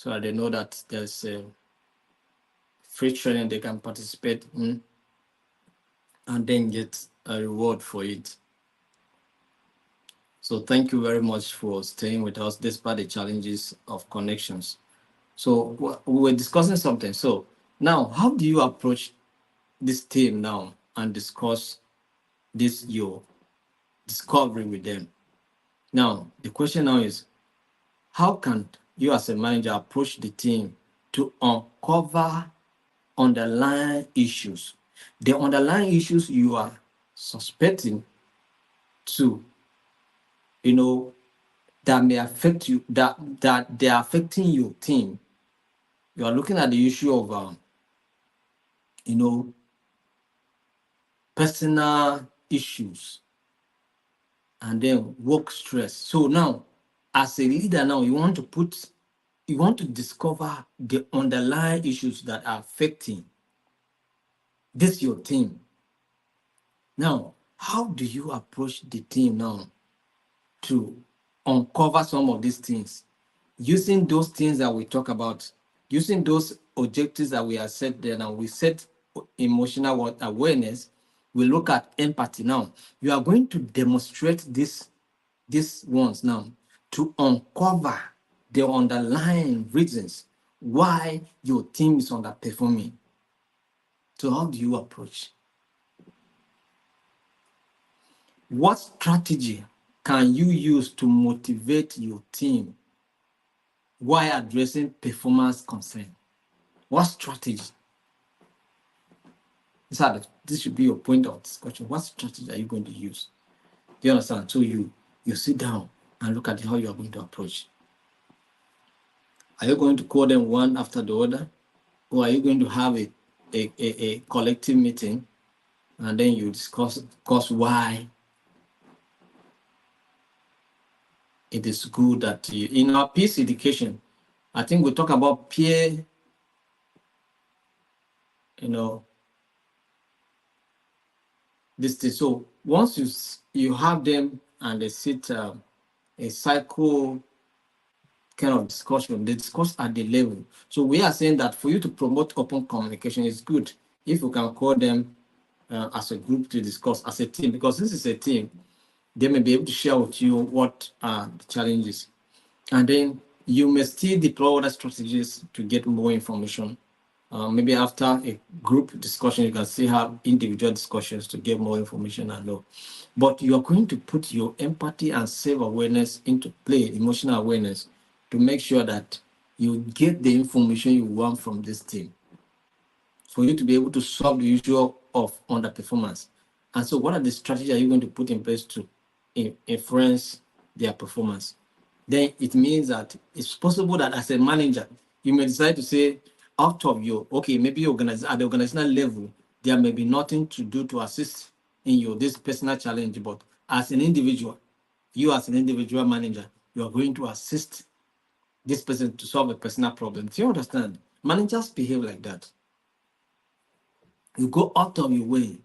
so that they know that there's a free training they can participate in and then get a reward for it. So thank you very much for staying with us despite the challenges of connections. So we were discussing something. So now, how do you approach this team now and discuss this your discovery with them? Now, the question now is, how can you as a manager approach the team to uncover underlying issues? The underlying issues you are suspecting to, that may affect you, that they are affecting your team. You are looking at the issue of, you know, personal issues and then work stress. So now, as a leader, now you want to discover the underlying issues that are affecting this your team. Now, how do you approach the team now to uncover some of these things? Using those things that we talk about, using those objectives that we have set there. Now we set emotional awareness. We look at empathy. Now you are going to demonstrate these ones now to uncover the underlying reasons why your team is underperforming. So how do you approach? What strategy can you use to motivate your team while addressing performance concern? What strategy? This should be your point of discussion. What strategy are you going to use? Do you understand? So you sit down and look at how you are going to approach. Are you going to call them one after the other? Or are you going to have a collective meeting and then you discuss why it is good that in our peace education, I think we talk about peer, this thing. So once you have them and they sit a cycle kind of discussion, they discuss at the level. So we are saying that for you to promote open communication, is good if you can call them as a group to discuss as a team, because this is a team. They may be able to share with you what are the challenges, and then you may still deploy other strategies to get more information. Maybe after a group discussion, you can still have individual discussions to get more information and know. But you are going to put your empathy and self-awareness into play, emotional awareness, to make sure that you get the information you want from this team for you to be able to solve the issue of underperformance. And so what are the strategies are you going to put in place to influence their performance? Then it means that it's possible that as a manager, you may decide to say, out of your, maybe at the organizational level, there may be nothing to do to assist in this personal challenge, but as an individual, you as an individual manager, you are going to assist this person to solve a personal problem. Do you understand? Managers behave like that. You go out of your way,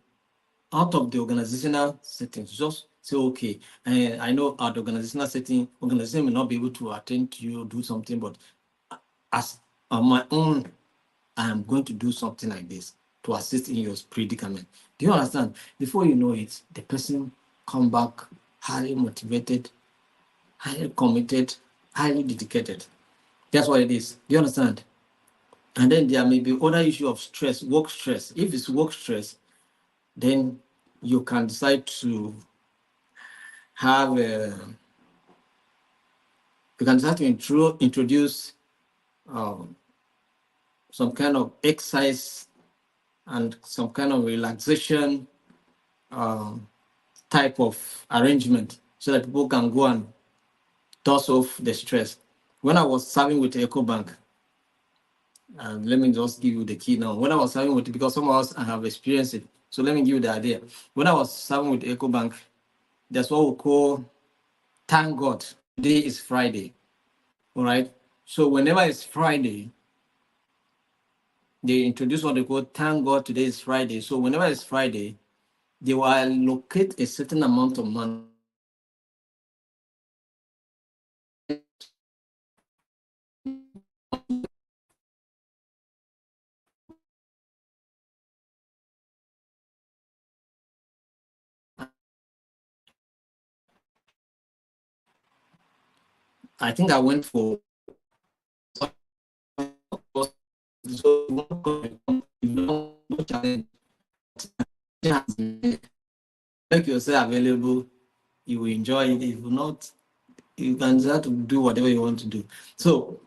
out of the organizational settings, just say, okay, I know at the organizational setting, organization may not be able to attend to you or do something, but as on my own, I am going to do something like this to assist in your predicament. Do you understand? Before you know it, the person come back highly motivated, highly committed, highly dedicated. That's what it is. Do you understand? And then there may be other issue of stress, work stress. If it's work stress, then you can decide to have introduce some kind of exercise and some kind of relaxation type of arrangement so that people can go and toss off the stress. When I was serving with EcoBank, and let me just give you the key now. When I was serving with, because some of us have experienced it, so let me give you the idea. When I was serving with EcoBank, that's what we call thank God. Today is Friday. All right. So whenever it's Friday, they introduce what they call thank God today is Friday. So whenever it's Friday, they will allocate a certain amount of money I think I went for so no challenge. Make yourself available. You will enjoy it. If not, you can start to do whatever you want to do. So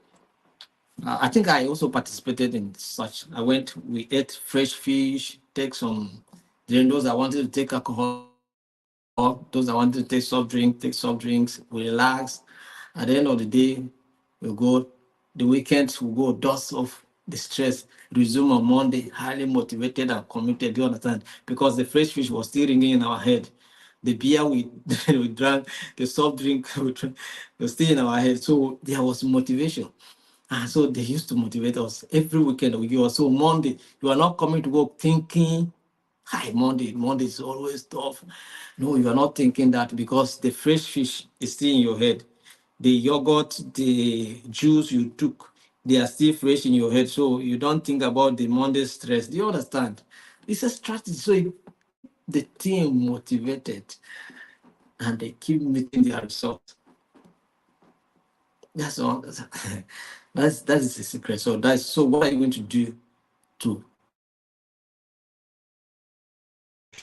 I think I also participated in such. I went. We ate fresh fish. Take some. Then those that wanted to take alcohol, those that wanted to take soft drink, take soft drinks. We relax. At the end of the day, we'll go. The weekends we'll go dust off the stress. Resume on Monday, highly motivated and committed. Do you understand? Because the fresh fish was still ringing in our head. The beer we we drank, the soft drink we drank, was still in our head. So there was motivation. And so they used to motivate us every weekend. We give us so Monday, you are not coming to work thinking, hi, Monday is always tough. No, you are not thinking that because the fresh fish is still in your head. The yogurt, the juice you took, they are still fresh in your head. So you don't think about the Monday stress. Do you understand? It's a strategy. So it keep the team motivated and they keep meeting their results. That's all. That is the secret. So that's so. What are you going to do to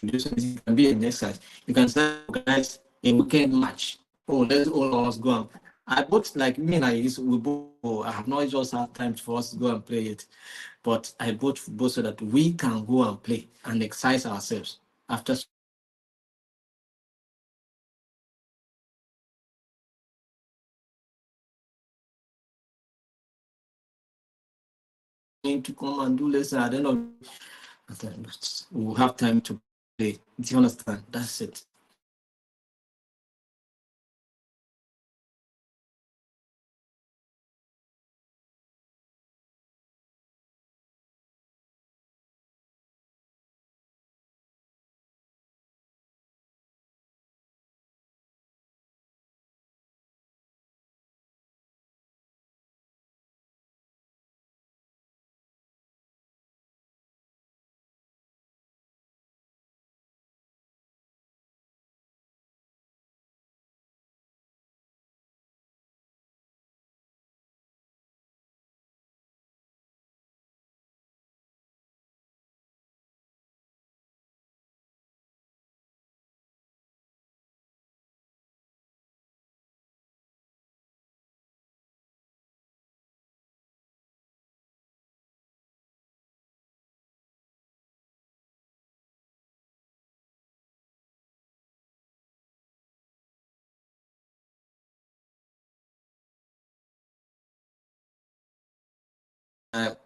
introduce it? It can be an exercise. You can start organize a weekend match. Oh, let's all of us go on. I both like me and I used we both. I have not just had time for us to go and play it, but I bought football so that we can go and play and exercise ourselves after to come and do lesson. At the end of we'll have time to play. Do you understand? That's it.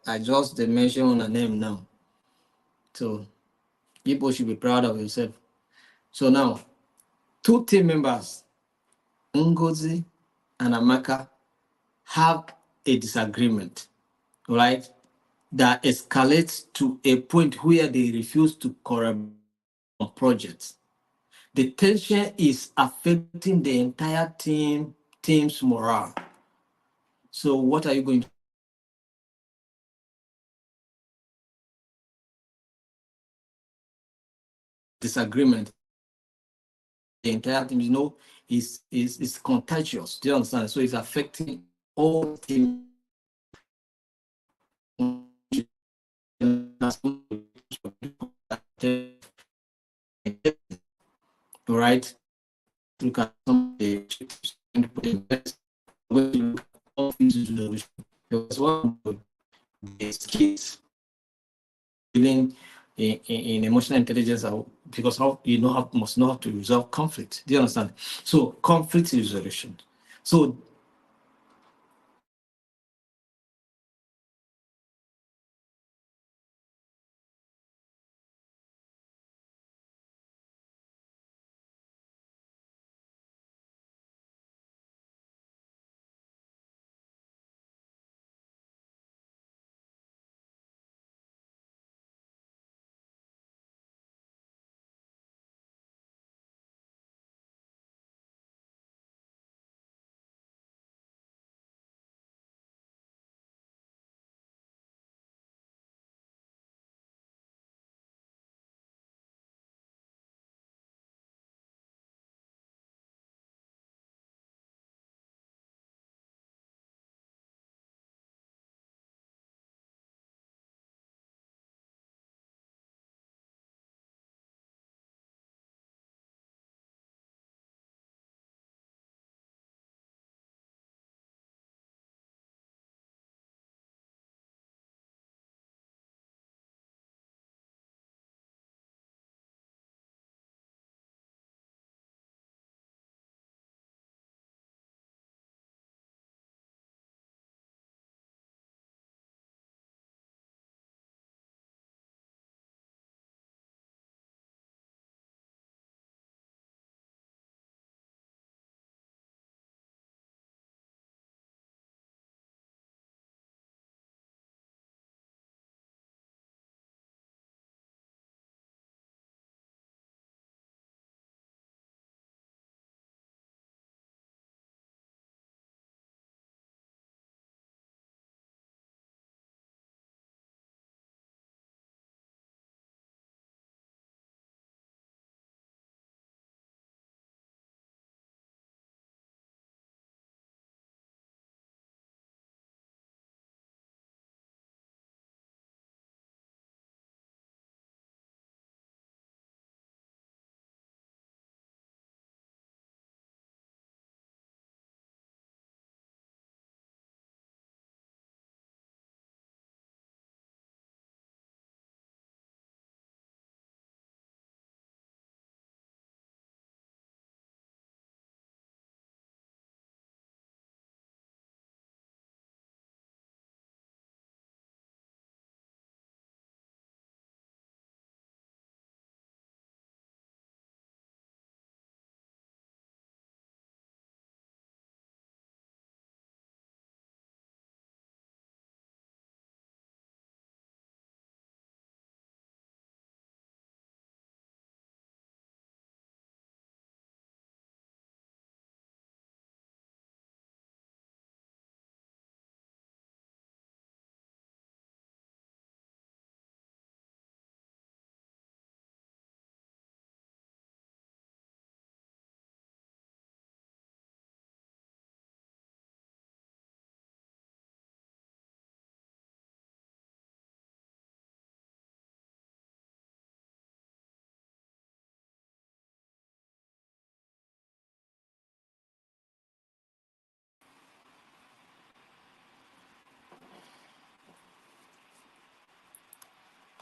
I just mention a name now. So people should be proud of yourself. So now, two team members, Ngozi and Amaka, have a disagreement, right? That escalates to a point where they refuse to collaborate on projects. The tension is affecting the entire team's morale. So what are you going to disagreement? The entire team, is contagious. Do you understand? So it's affecting all team. All right. Look at some of the tips and put in place. When you look at conflict resolution, there was one of the skills dealing in emotional intelligence because how you know how must know how to resolve conflict. Do you understand? So conflict resolution. So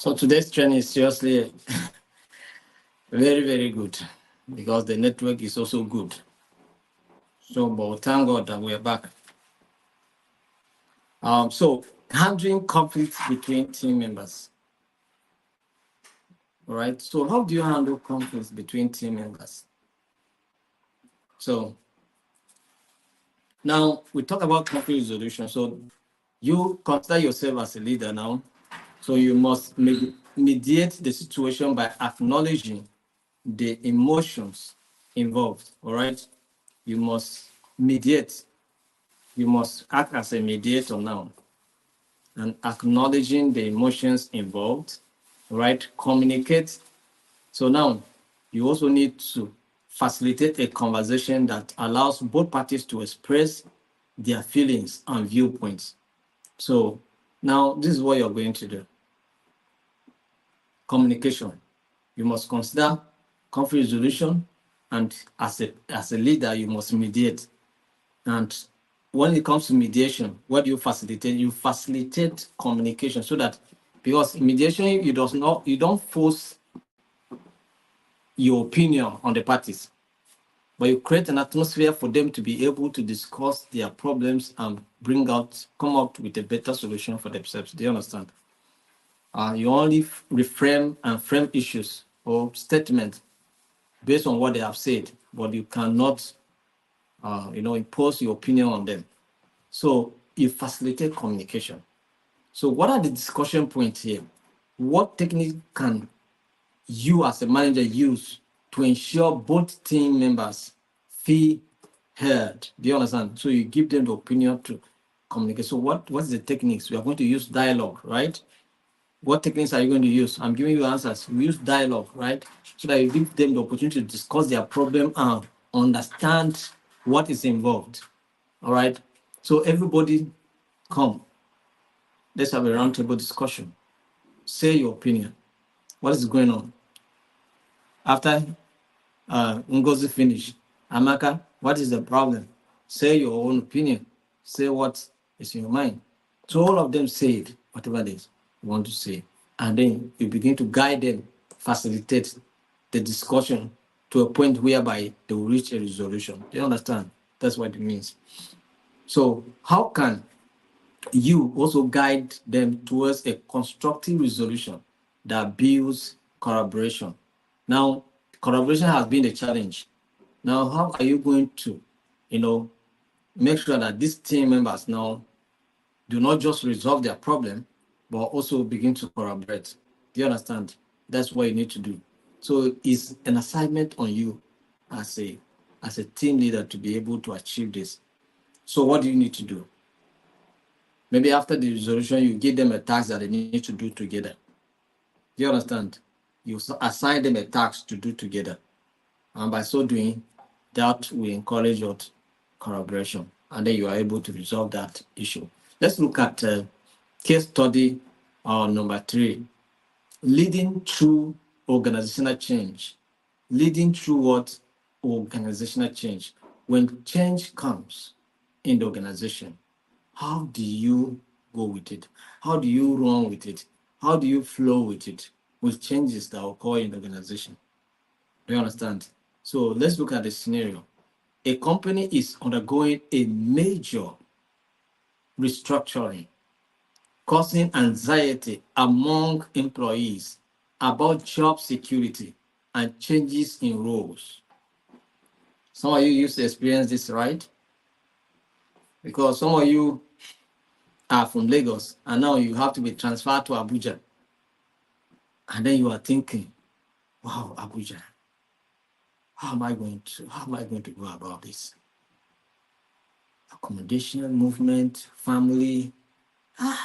So today's training is seriously very, very good because the network is also good. So, but thank God that we're back. So handling conflicts between team members. All right. So how do you handle conflicts between team members? So now we talk about conflict resolution. So you consider yourself as a leader now. So you must mediate the situation by acknowledging the emotions involved. All right. You must mediate. You must act as a mediator now and acknowledging the emotions involved. All right. Communicate. So now you also need to facilitate a conversation that allows both parties to express their feelings and viewpoints. So now this is what you're going to do. Communication. You must consider conflict resolution, and as a leader, you must mediate. And when it comes to mediation, what do you facilitate? You facilitate communication so that, because in mediation, you don't force your opinion on the parties, but you create an atmosphere for them to be able to discuss their problems and come up with a better solution for themselves. Do you understand? You only reframe and frame issues or statements based on what they have said, but you cannot, impose your opinion on them. So you facilitate communication. So what are the discussion points here? What technique can you as a manager use to ensure both team members feel heard? Do you understand? So you give them the opinion to communicate. So what's the techniques? We are going to use dialogue, right? What techniques are you going to use? I'm giving you answers. We use dialogue, right? So that you give them the opportunity to discuss their problem and understand what is involved. All right. So everybody come. Let's have a roundtable discussion. Say your opinion. What is going on? After Ngozi finish, Amaka, what is the problem? Say your own opinion. Say what is in your mind. So all of them say it, whatever it is you want to say. And then you begin to guide them, facilitate the discussion to a point whereby they will reach a resolution. Do you understand? That's what it means. So how can you also guide them towards a constructive resolution that builds collaboration? Now, collaboration has been a challenge. Now, how are you going to, make sure that these team members now do not just resolve their problem, but also begin to collaborate? Do you understand? That's what you need to do. So it's an assignment on you as a team leader to be able to achieve this. So what do you need to do? Maybe after the resolution, you give them a task that they need to do together. Do you understand? You assign them a task to do together. And by so doing, that will encourage your collaboration. And then you are able to resolve that issue. Let's look at case study number 3. Leading through organizational change. Leading through what? Organizational change. When change comes in the organization, how do you go with it? How do you run with it? How do you flow with it? With changes that occur in the organization? Do you understand? So let's look at the scenario. A company is undergoing a major restructuring, causing anxiety among employees about job security and changes in roles. Some of you used to experience this, right? Because some of you are from Lagos and now you have to be transferred to Abuja. And then you are thinking, wow, Abuja, how am I going to go about this? Accommodation, movement, family. How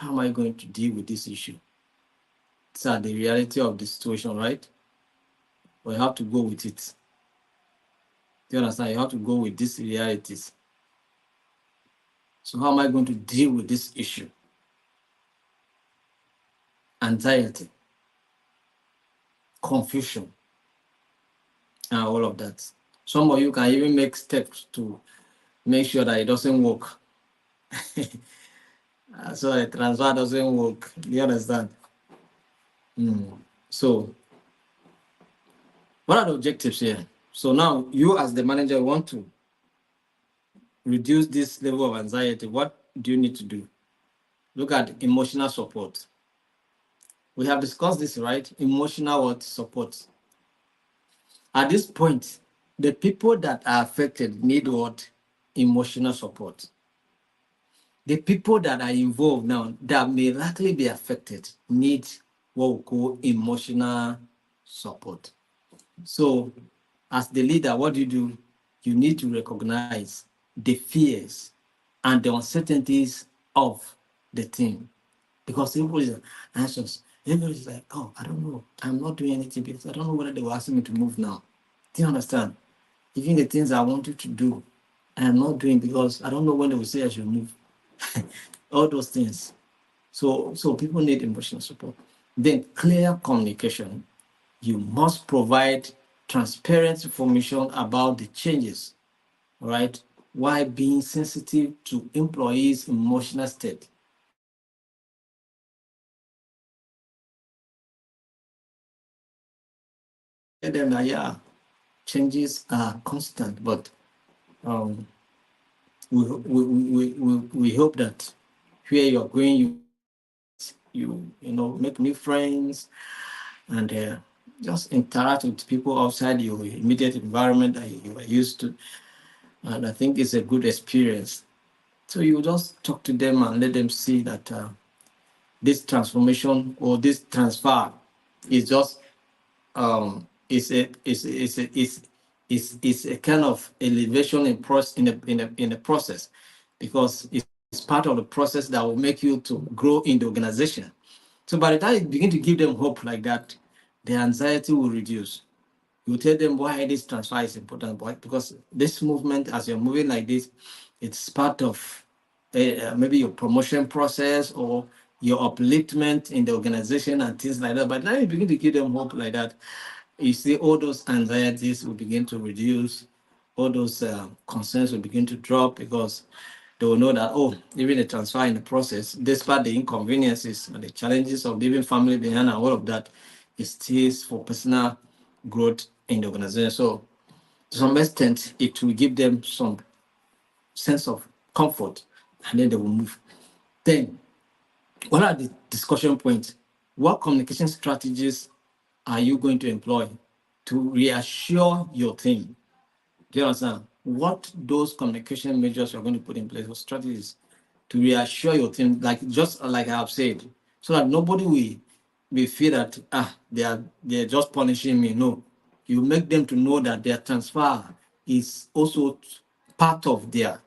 am I going to deal with this issue? These are the reality of the situation, right? But you have to go with it. Do you understand? You have to go with these realities. So how am I going to deal with this issue? Anxiety, confusion, and all of that. Some of you can even make steps to make sure that it doesn't work. So the transfer doesn't work. Do you understand? So, what are the objectives here? So now you as the manager want to reduce this level of anxiety. What do you need to do? Look at emotional support. We have discussed this, right? Emotional what support. At this point, the people that are affected need what? Emotional support. The people that are involved now that may likely be affected need what we call emotional support. So, as the leader, what do? You need to recognize the fears and the uncertainties of the team. Because everybody is anxious. Everybody is like, oh, I don't know. I'm not doing anything because I don't know whether they will ask me to move now. Do you understand? Even the things I wanted to do, I am not doing because I don't know when they will say I should move. All those things. So people need emotional support. Then clear communication. You must provide transparent information about the changes, right? While being sensitive to employees' emotional state. Tell them that yeah, changes are constant, but um, we hope that where you're going, you make new friends and just interact with people outside your immediate environment that you are used to. And I think it's a good experience. So you just talk to them and let them see that this transformation or this transfer is just is a kind of elevation in the process, because it's part of the process that will make you to grow in the organization. So by the time you begin to give them hope like that, the anxiety will reduce. You tell them why this transfer is important, because this movement, as you're moving like this, it's part of maybe your promotion process or your upliftment in the organization and things like that. But now you begin to give them hope like that, you see all those anxieties will begin to reduce, all those concerns will begin to drop, because they will know that, oh, even the transfer in the process, despite the inconveniences and the challenges of leaving family behind and all of that, it still for personal growth in the organization. So to some extent, it will give them some sense of comfort, and then they will move. Then, what are the discussion points? What communication strategies are you going to employ to reassure your team? Do you understand? What those communication measures you're going to put in place or strategies to reassure your team, like just like I have said, so that nobody will feel that they're just punishing me. No, you make them to know that their transfer is also part of their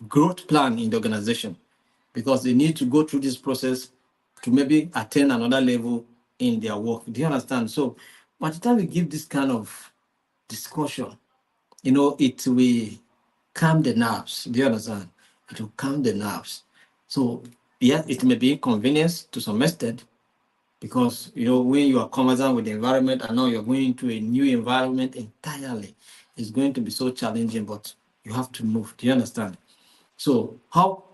growth plan in the organization, because they need to go through this process to maybe attain another level in their work. Do you understand? So by the time we give this kind of discussion, it will calm the nerves. Do you understand? It will calm the nerves. So yeah, it may be inconvenience to some extent, because when you are conversant with the environment and now you're going into a new environment entirely, it's going to be so challenging, but you have to move. Do you understand? So how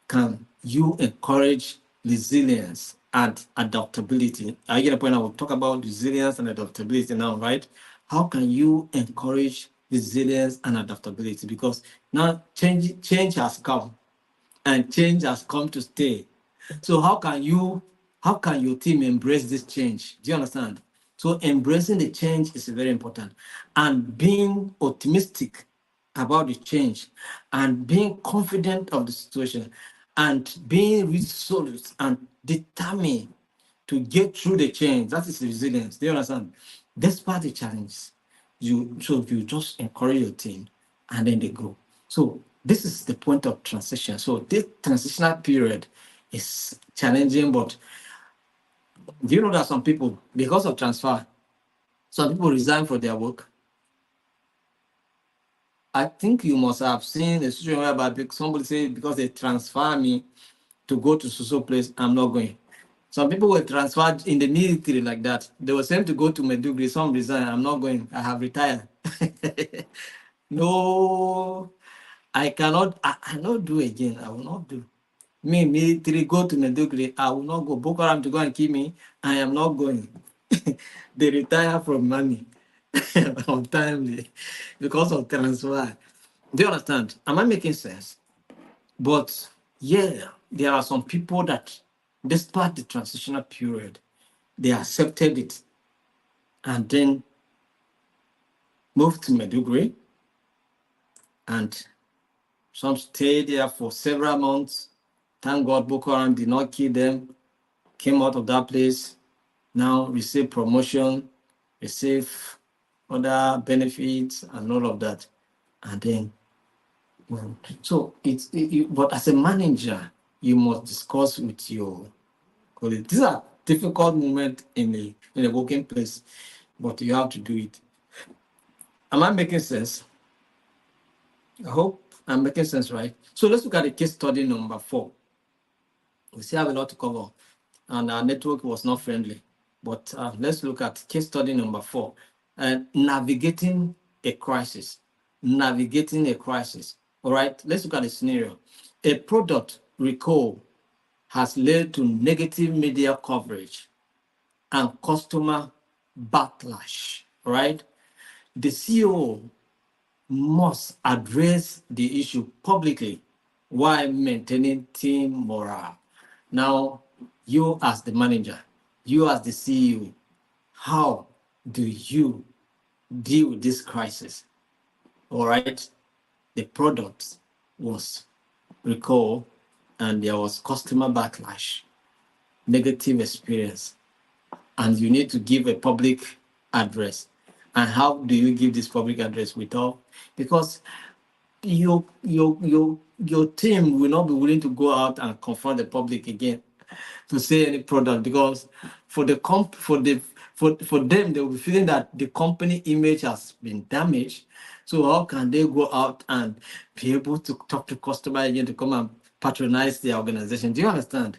can you encourage resilience and adaptability? I get a point. I will talk about resilience and adaptability now, right? How can you encourage resilience and adaptability? Because now change has come, and change has come to stay. So how can your team embrace this change? Do you understand? So embracing the change is very important, and being optimistic about the change, and being confident of the situation, and being resolute and determined to get through the change. That is resilience. Do you understand? Despite the challenges, you just encourage your team, and then they grow. So this is the point of transition. So this transitional period is challenging, but do you know that some people, because of transfer, some people resign for their work? I think you must have seen a situation whereby somebody say, because they transfer me to go to so place, I'm not going. Some people were transferred in the military like that. They were sent to go to Medugri. Some resign. I'm not going. I have retired. No, I cannot. I cannot do again. I will not do. Me, military, go to Medugri. I will not go. Boko Haram to go and kill me. I am not going. They retire from money untimely because of transfer. Do you understand? Am I making sense? But yeah, there are some people that, despite the transitional period, they accepted it and then moved to Medugri, and some stayed there for several months. Thank God Boko Haram did not kill them, came out of that place, now receive promotion, receive other benefits and all of that. And then, so but as a manager, you must discuss with your colleagues. These are difficult moments in a working place, but you have to do it. Am I making sense? I hope I'm making sense, right? So let's look at the case study number 4. We still have a lot to cover, and our network was not friendly. But let's look at case study number 4, navigating a crisis. Navigating a crisis. All right, let's look at the scenario. A product recall has led to negative media coverage and customer backlash. All right, the CEO must address the issue publicly while maintaining team morale. Now, you as the manager, you as the CEO, how do you deal with this crisis? All right, the product was recalled and there was customer backlash, negative experience, and you need to give a public address. And how do you give this public address without? Because your team will not be willing to go out and confront the public again to say any product, because for the for them, they will be feeling that the company image has been damaged. So how can they go out and be able to talk to customer again to come and patronize their organization? Do you understand?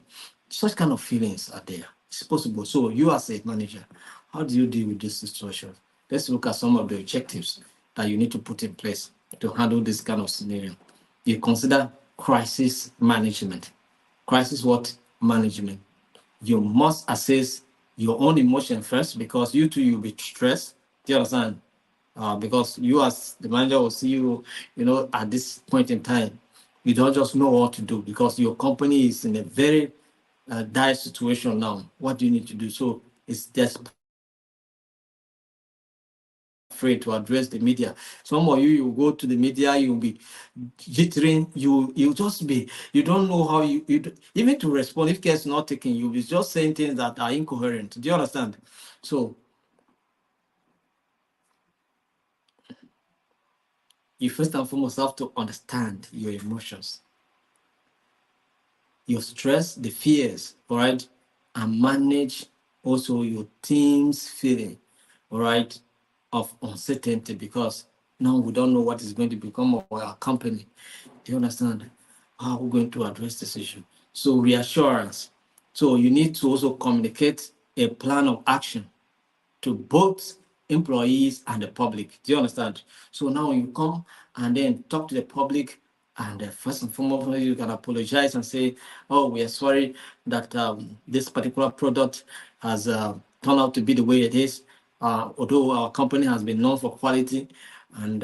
Such kind of feelings are there. It's possible. So you as a manager, how do you deal with this situation? Let's look at some of the objectives that you need to put in place to handle this kind of scenario. You consider crisis management. Crisis what? Management. You must assess your own emotion first, because you too, you'll be stressed. Do you understand? Because you as the manager will see you, at this point in time, you don't just know what to do because your company is in a very dire situation now. What do you need to do? So it's just afraid to address the media. Some of you go to the media, you'll be jittering, you just be, you don't know how even to respond. If care is not taken, you'll be just saying things that are incoherent. Do you understand? So you first and foremost have to understand your emotions, your stress, the fears, all right, and manage also your team's feeling, all right, of uncertainty, because now we don't know what is going to become of our company. Do you understand? How are we going to address this issue? So reassurance. So you need to also communicate a plan of action to both employees and the public. Do you understand? So now you come and then talk to the public, and first and foremost, you can apologize and say, "Oh, we are sorry that this particular product has turned out to be the way it is. Although our company has been known for quality, and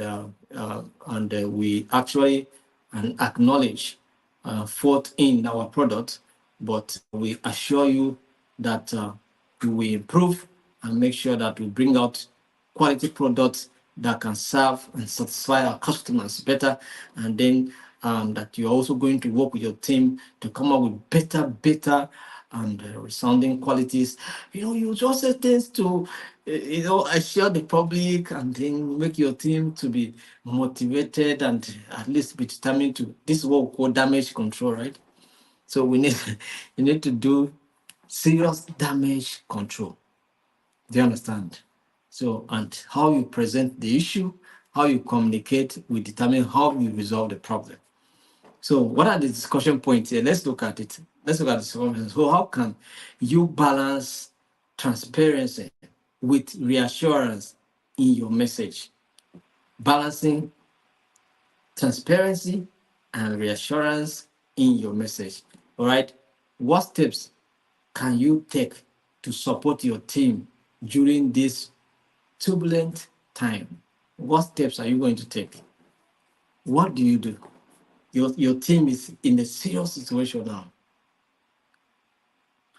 we actually acknowledge fault in our product, but we assure you that we will improve and make sure that we bring out quality products that can serve and satisfy our customers better, and then that you're also going to work with your team to come up with better and resounding qualities." You just say things to assure the public, and then make your team to be motivated and at least be determined to. This is what we call damage control, right? So we need you need to do serious damage control. Do you understand? So, and how you present the issue, how you communicate will determine how you resolve the problem. So, what are the discussion points here? Let's look at it. Let's look at the discussion. So, how can you balance transparency with reassurance in your message? Balancing transparency and reassurance in your message. All right. What steps can you take to support your team during this turbulent time? What steps are you going to take? What do you do? Your team is in a serious situation now.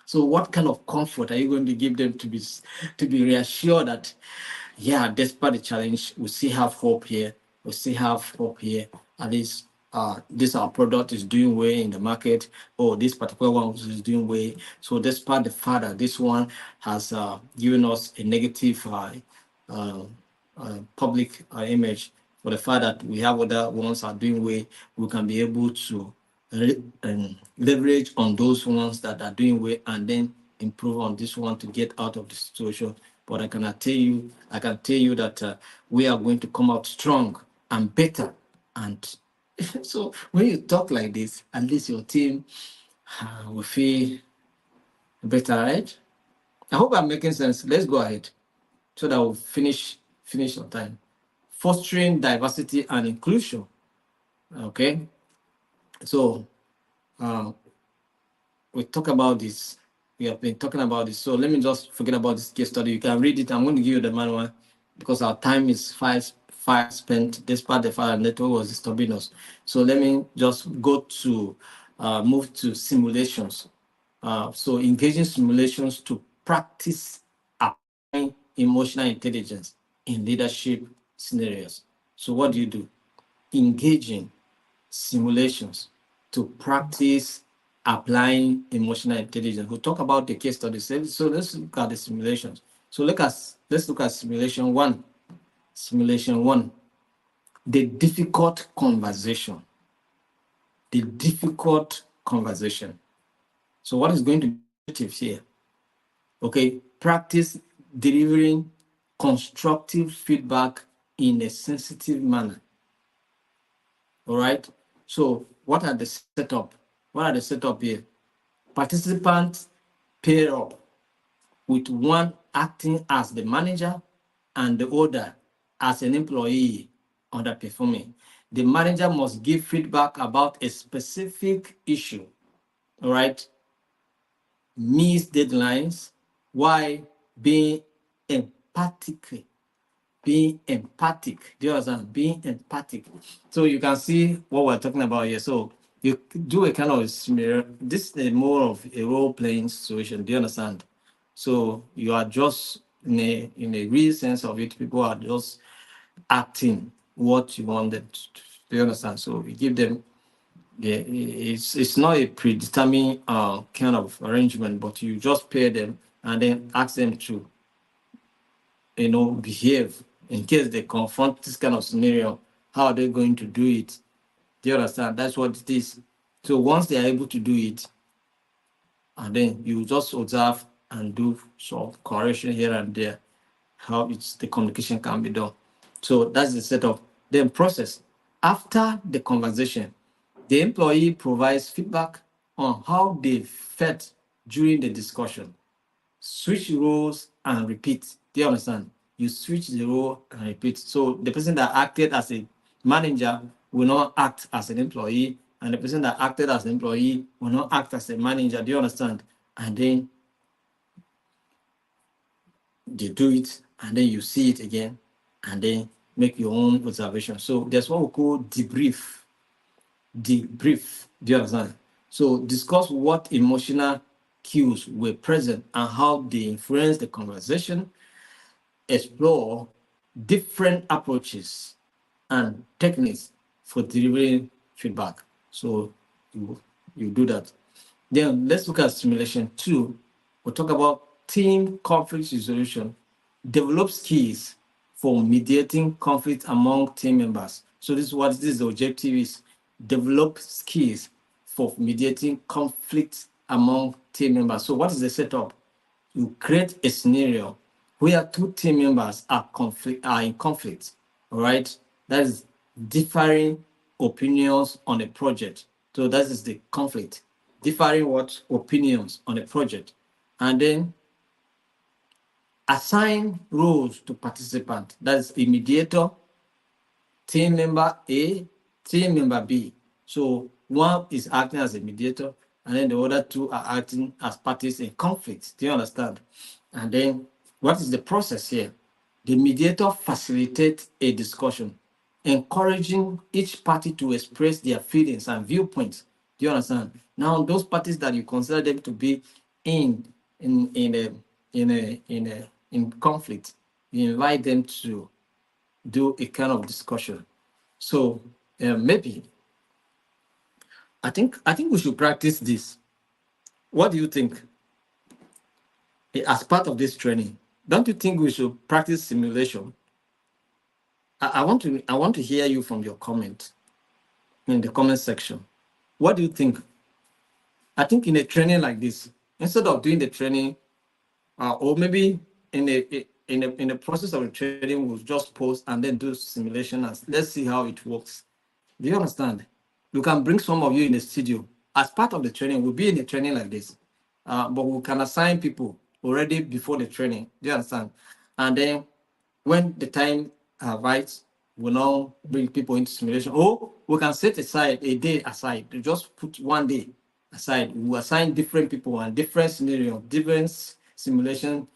So what kind of comfort are you going to give them to be reassured that, yeah, despite the challenge, we still have hope here. We still have hope here. At least this our product is doing well in the market, or this particular one is doing well. So despite the fact that this one has given us a negative uh, public image, for the fact that we have other ones are doing well, we can be able to leverage on those ones that are doing well and then improve on this one to get out of the situation. But I can tell you that we are going to come out strong and better. And so when you talk like this, at least your team will feel better, right? I hope I'm making sense. Let's go ahead so that we'll finish on time. Fostering diversity and inclusion. Okay, so uh, we talk about this. We have been talking about this. So let me just forget about this case study. You can read it. I'm going to give you the manual because our time is five spent. Despite the fact that network was disturbing us. So let me just go to move to simulations. So engaging simulations to practice applying emotional intelligence in leadership scenarios. So what do? Engaging simulations to practice applying emotional intelligence. We'll talk about the case study. So let's look at the simulations. So let's look at simulation one. Simulation one, the difficult conversation. The difficult conversation. So what is going to be objectives here? Okay, practice delivering constructive feedback in a sensitive manner. All right. So what are the setup? What are the setup here? Participants pair up with one acting as the manager and the other as an employee underperforming. The manager must give feedback about a specific issue. All right. Miss deadlines while being empathic being empathic. Do you understand? Being empathic. So you can see what we're talking about here. So you do a kind of smear. This is more of a role-playing situation. Do you understand? So you are just in a real sense of it, people are just acting what you want them to do. You understand? So we give them it's not a predetermined kind of arrangement, but you just pay them and then ask them to behave in case they confront this kind of scenario. How are they going to do it? Do you understand? That's what it is. So once they are able to do it, and then you just observe and do some correction here and there, how the communication can be done. So that's the setup. Then process. After the conversation, the employee provides feedback on how they felt during the discussion. Switch roles and repeat. Do you understand? You switch the role and repeat. So the person that acted as a manager will not act as an employee, and the person that acted as an employee will not act as a manager. Do you understand? And then they do it, and then you see it again, and then make your own observation. So there's what we call debrief. Debrief. Do you understand? So discuss what emotional cues were present and how they influence the conversation. Explore different approaches and techniques for delivering feedback. So you do that. Then let's look at simulation two. We'll talk about team conflict resolution. Develop skills for mediating conflict among team members. So this is what this objective is. Develop skills for mediating conflict among team members. So what is the setup? You create a scenario where two team members are in conflict. All right, that is differing opinions on a project. So that is the conflict. Differing what opinions on a project, and then assign roles to participant. That is a mediator, team member A, team member B. So one is acting as a mediator, and then the other two are acting as parties in conflict. Do you understand? And then what is the process here? The mediator facilitates a discussion, encouraging each party to express their feelings and viewpoints. Do you understand? Now, those parties that you consider them to be in in conflict, you invite them to do a kind of discussion. So maybe I think we should practice this. What do you think? As part of this training, don't you think we should practice simulation? I want to hear you from your comment in the comment section. What do you think? I think in a training like this, instead of doing the training, or maybe in the process of the training, we'll just post and then do simulation and let's see how it works. Do you understand? You can bring some of you in the studio as part of the training. We'll be in a training like this, but we can assign people already before the training. Do you understand? And then when the time arrives, we'll now bring people into simulation. Or we can set aside a day aside. You just put one day aside. We assign different people and different scenarios, different simulation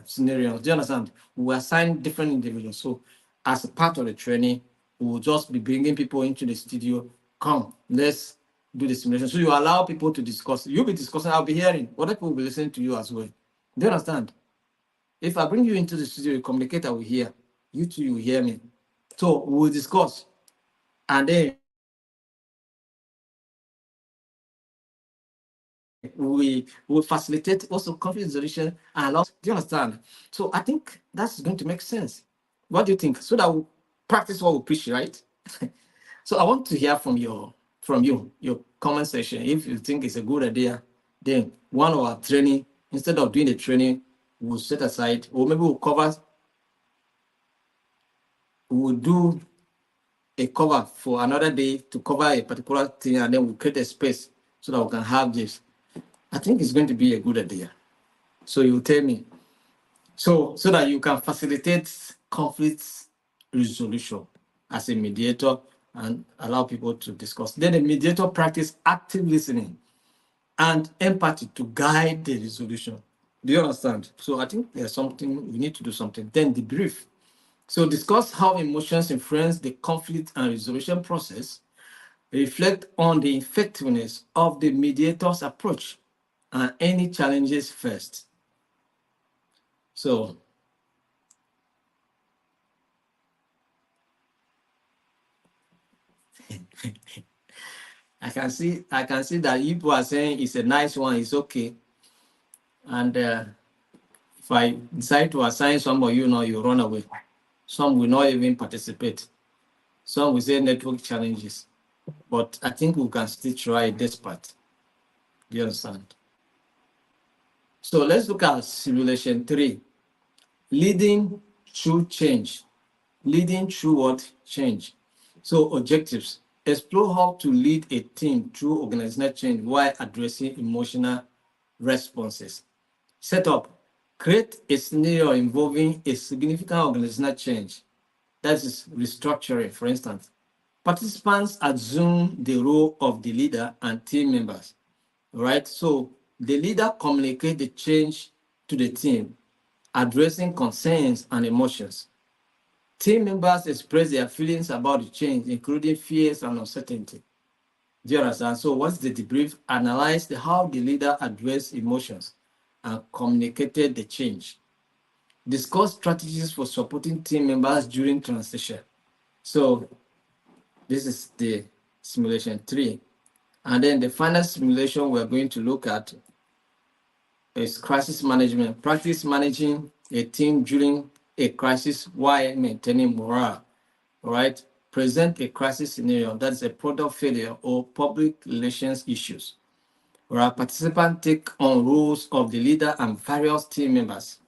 scenarios. Do you understand? We assign different individuals. So as a part of the training, we'll just be bringing people into the studio. Come, let's do the simulation. So you allow people to discuss. You'll be discussing, I'll be hearing. Other people will be listening to you as well. Do you understand? If I bring you into the studio, you communicate, I will hear. You too, you hear me. So we'll discuss. And then we will facilitate also conflict resolution and allow. Do you understand? So I think that's going to make sense. What do you think? So that we practice what we preach, right? So I want to hear from you, your comment section. If you think it's a good idea, then one of our training, instead of doing the training, we'll set aside, or maybe we'll do a cover for another day to cover a particular thing, and then we'll create a space so that we can have this. I think it's going to be a good idea. So you tell me. So that you can facilitate conflict resolution as a mediator and allow people to discuss. Then the mediator practice active listening and empathy to guide the resolution. Do you understand? So I think there's something, we need to do something. Then debrief. So discuss how emotions influence the conflict and resolution process. Reflect on the effectiveness of the mediator's approach and any challenges first. So I can see that people are saying it's a nice one, it's okay. And if I decide to assign some of you now, you run away. Some will not even participate. Some will say network challenges. But I think we can still try this part. Do you understand? So let's look at simulation 3. Leading through change. Leading through what? Change. So objectives. Explore how to lead a team through organizational change while addressing emotional responses. Setup. Create a scenario involving a significant organizational change. That is restructuring, for instance. Participants assume the role of the leader and team members. Right? So the leader communicates the change to the team, addressing concerns and emotions. Team members express their feelings about the change, including fears and uncertainty. Do you understand? So what's the debrief? Analyze how the leader addressed emotions and communicated the change. Discuss strategies for supporting team members during transition. So this is the simulation 3. And then the final simulation we're going to look at is crisis management. Practice managing a team during a crisis while maintaining morale. All right. Present a crisis scenario that is a product failure or public relations issues. Where participants take on roles of the leader and various team members.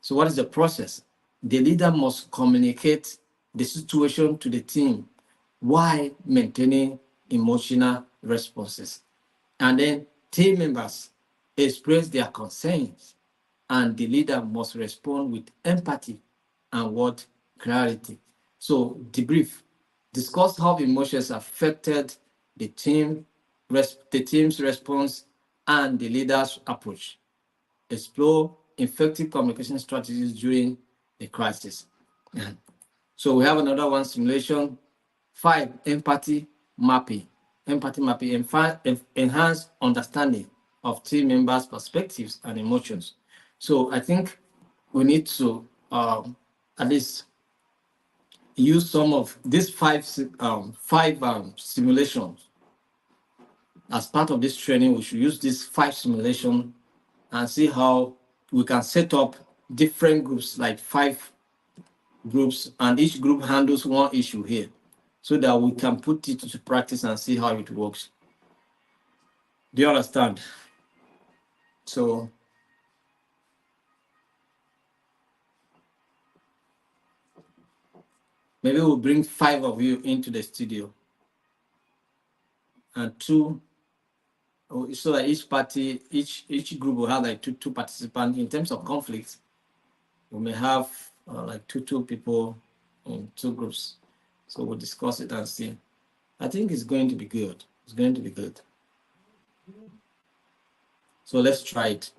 So what is the process? The leader must communicate the situation to the team while maintaining emotional responses. And then team members express their concerns, and the leader must respond with empathy and what? Clarity. So debrief. Discuss how emotions affected the team the team's response, and the leader's approach. Explore effective communication strategies during the crisis. Yeah. So we have another one, simulation. 5, empathy mapping. Empathy mapping enhance understanding of team members' perspectives and emotions. So I think we need to at least use some of these five simulations as part of this training. We should use these 5 simulations and see how we can set up different groups, like 5 groups, and each group handles one issue here, so that we can put it into practice and see how it works. Do you understand? So maybe we'll bring 5 of you into the studio, and 2, so that each group will have like two participants. In terms of conflicts, we may have like two people in 2 groups. So we'll discuss it and see. I think it's going to be good. It's going to be good. So let's try it.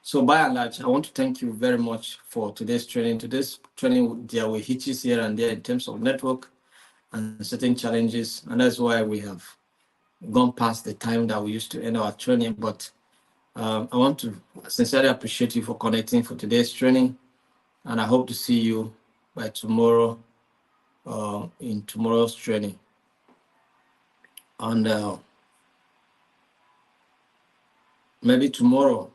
So by and large, I want to thank you very much for today's training. Today's training, there were hitches here and there in terms of network and certain challenges, and that's why we have gone past the time that we used to end our training. But I want to sincerely appreciate you for connecting for today's training, and I hope to see you by tomorrow in tomorrow's training. And maybe tomorrow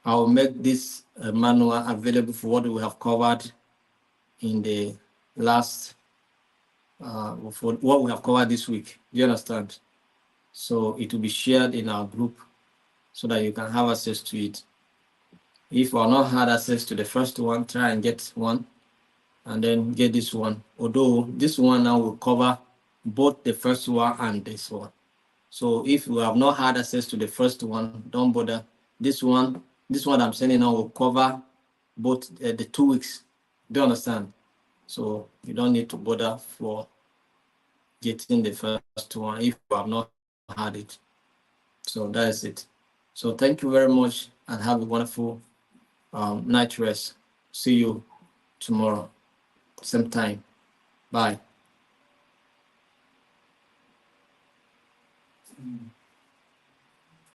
I'll make this manual available for what we have covered in the last, for what we have covered this week. Do you understand? So it will be shared in our group so that you can have access to it. If you are not had access to the first one, try and get one, and then get this one. Although this one now will cover both the first one and this one. So if you have not had access to the first one, don't bother. This one I'm sending now will cover both the 2 weeks. Do you understand? So you don't need to bother for getting the first one if you have not had it. So that is it. So thank you very much and have a wonderful night rest. See you tomorrow, same time. Bye.